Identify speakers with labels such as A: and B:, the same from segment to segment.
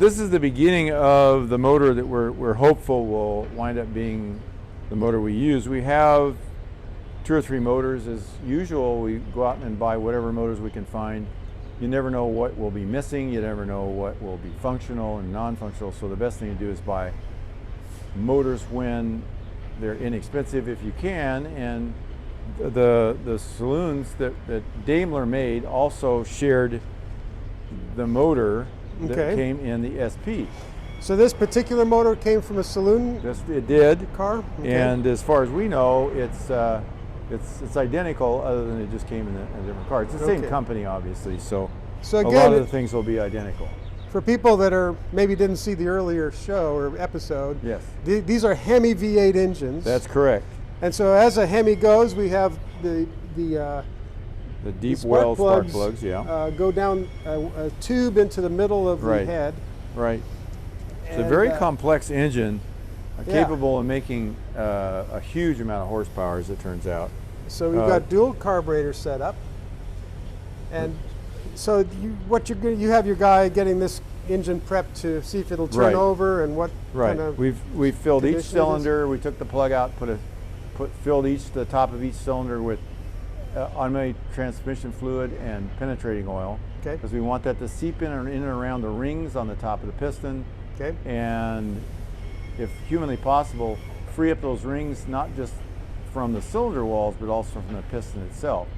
A: This is the beginning of the motor that we're hopeful will wind up being the motor we use. We have 2 or 3 motors. As usual, we go out and buy whatever motors we can find. You never know what will be missing. You never know what will be functional and non-functional. So the best thing to do is buy motors when they're inexpensive if you can. And the saloons that Daimler made also shared the motor that came in the SP.
B: So this particular motor came from a saloon?
A: Yes, it did.
B: Car? Okay.
A: And as far as we know, it's identical, other than it just came in a different car. It's the same company, obviously, so again, a lot of the things will be identical.
B: For people that are maybe didn't see the earlier show or episode,
A: yes,
B: these are Hemi V8 engines.
A: That's correct.
B: And so as a Hemi goes, we have the
A: deep well spark plugs, yeah.
B: Go down a tube into the middle of the head.
A: Right. It's a very complex engine, capable of making a huge amount of horsepower, as it turns out.
B: So we've got dual carburetor set up, and so you have your guy getting this engine prepped to see if it'll turn over and what kind of
A: we've filled each cylinder. We took the plug out, filled the top of each cylinder with automatic transmission fluid and penetrating oil, because we want that to seep in and around the rings on the top of the piston, and if humanly possible, free up those rings not just from the cylinder walls but also from the piston itself.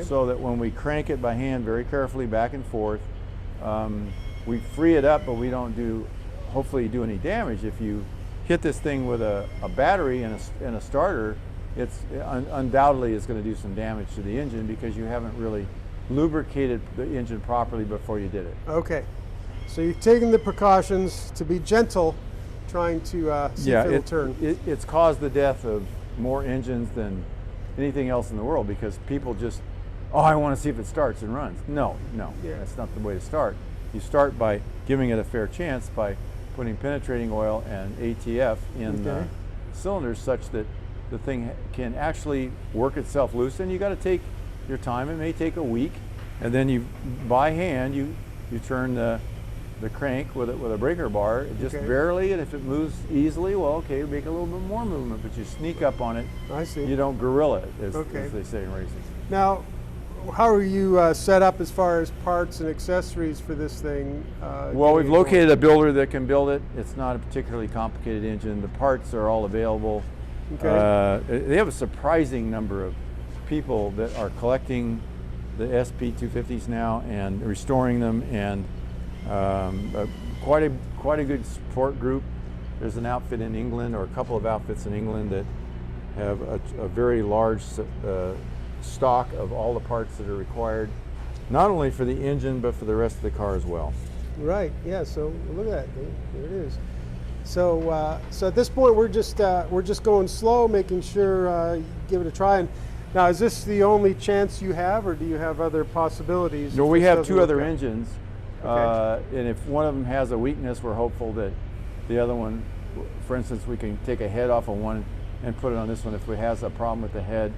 A: So that when we crank it by hand very carefully back and forth, we free it up, but we don't hopefully do any damage. If you hit this thing with a battery and a starter, it's undoubtedly is going to do some damage to the engine because you haven't really lubricated the engine properly before you did it. Okay,
B: so you've taken the precautions to be gentle, trying to see if it'll turn.
A: It's caused the death of more engines than anything else in the world, because people just, I want to see if it starts and runs. No, that's not the way to start. You start by giving it a fair chance by putting penetrating oil and ATF in the cylinders such that the thing can actually work itself loose. And you got to take your time. It may take a week, and then by hand you turn the crank with a breaker bar, just barely, and if it moves easily, well, okay, make a little bit more movement, but you sneak up on it.
B: I see.
A: You don't gorilla it, as they say in racing.
B: Now, how are you set up as far as parts and accessories for this thing?
A: Well, we've located a builder that can build it. It's not a particularly complicated engine. The parts are all available. They have a surprising number of people that are collecting the SP250s now and restoring them, and quite a good support group. There's an outfit in England, or a couple of outfits in England, that have a very large stock of all the parts that are required, not only for the engine but for the rest of the car as well.
B: Right. Yeah. So look at that. There it is. So so at this point we're just going slow, making sure give it a try. And now, is this the only chance you have, or do you have other possibilities?
A: No, we have 2 other engines, and if one of them has a weakness, we're hopeful that the other one, for instance, we can take a head off of one and put it on this one if it has a problem with the head.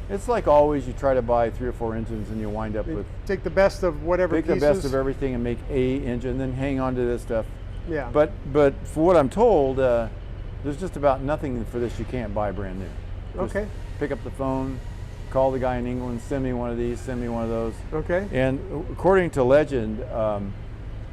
A: It's like always, you try to buy 3 or 4 engines and you wind up with...
B: Take the best of whatever pieces.
A: Take the best of everything and make a engine, then hang on to this stuff.
B: Yeah.
A: But for what I'm told, there's just about nothing for this you can't buy brand new. Just pick up the phone, call the guy in England, send me one of these, send me one of those. And according to legend,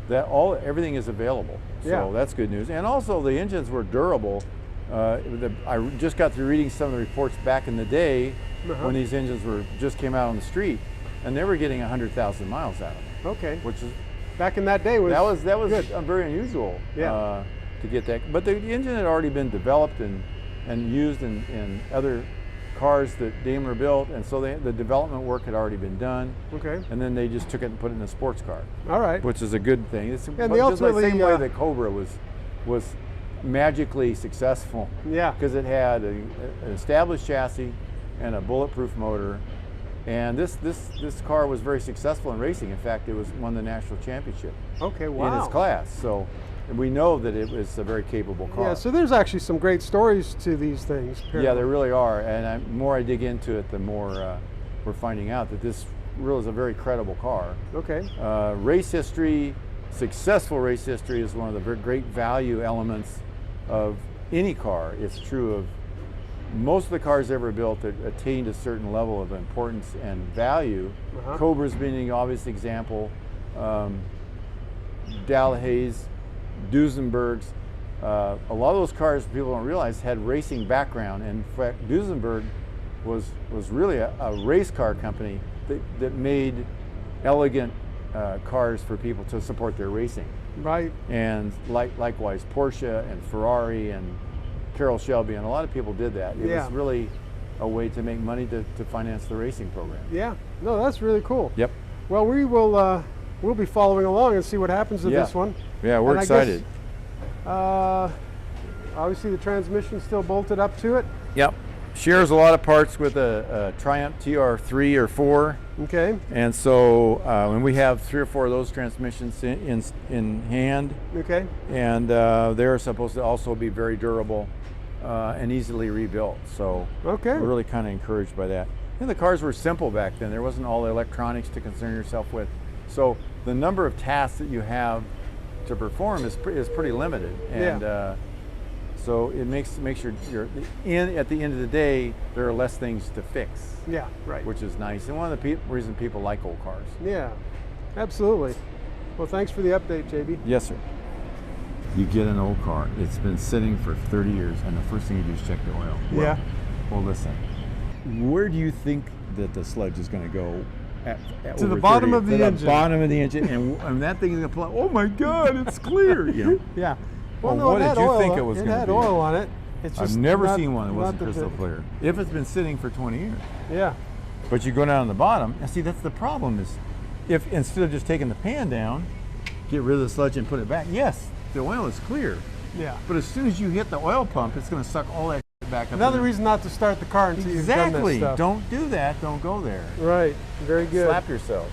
A: everything is available. So that's good news. And also the engines were durable. I just got through reading some of the reports back in the day when these engines just came out on the street, and they were getting 100,000 miles out of them. Which is
B: back in that day was
A: that was very unusual to get that. But the engine had already been developed and used in other cars that Daimler built, and so the development work had already been done. And then they just took it and put it in a sports car. Which is a good thing. It's just the same way that Cobra was magically successful. Because it had an established chassis and a bulletproof motor, and this car was very successful in racing. In fact, it won the national championship in its class. So we know that it was a very capable car.
B: Yeah, so there's actually some great stories to these things. Apparently.
A: Yeah, there really are, and the more I dig into it, the more we're finding out that this really is a very credible car. Race history, successful race history is one of the great value elements of any car. It's true of most of the cars ever built that attained a certain level of importance and value. Cobra's being the obvious example. Dalhousie, Duesenbergs, a lot of those cars, people don't realize, had racing background. And in fact, Duesenberg was really a race car company that made elegant cars for people to support their racing.
B: Right. And
A: likewise, Porsche and Ferrari and Carroll Shelby, and a lot of people did that. It was really a way to make money to finance the racing program.
B: Yeah. No, that's really cool.
A: Yep.
B: Well, we will we'll be following along and see what happens to this one.
A: Yeah, we're excited.
B: Obviously, the transmission's still bolted up to it.
A: Yep. Shares a lot of parts with a Triumph TR3 or 4.
B: Okay.
A: And so, and we have 3 or 4 of those transmissions in hand.
B: Okay.
A: And they're supposed to also be very durable and easily rebuilt. So we're really kind of encouraged by that. And the cars were simple back then. There wasn't all the electronics to concern yourself with. So the number of tasks that you have to perform is pretty limited. And so it makes you're at the end of the day, there are less things to fix.
B: Yeah, right.
A: Which is nice, and one of the reasons people like old cars.
B: Yeah, absolutely. Well, thanks for the update, JB.
A: Yes, sir. You get an old car, it's been sitting for 30 years, and the first thing you do is check the oil.
B: Well,
A: well, listen, where do you think that the sludge is going to go?
B: To the bottom of the engine.
A: To the bottom of the engine, and that thing is going to pull. Oh my God, it's clear.
B: Yeah.
A: Well, no, what did you think it was going to be?
B: It had oil on it. It's just
A: I've never seen one that wasn't crystal clear. If it's been sitting for 20 years.
B: Yeah.
A: But you go down the bottom, and see, that's the problem is, if instead of just taking the pan down, get rid of the sludge and put it back, yes, the oil is clear.
B: Yeah.
A: But as soon as you hit the oil pump, it's going to suck all that back up.
B: Another reason not to start the car until you've done this stuff.
A: Don't do that. Don't go there.
B: Right. Very good.
A: Slap yourself.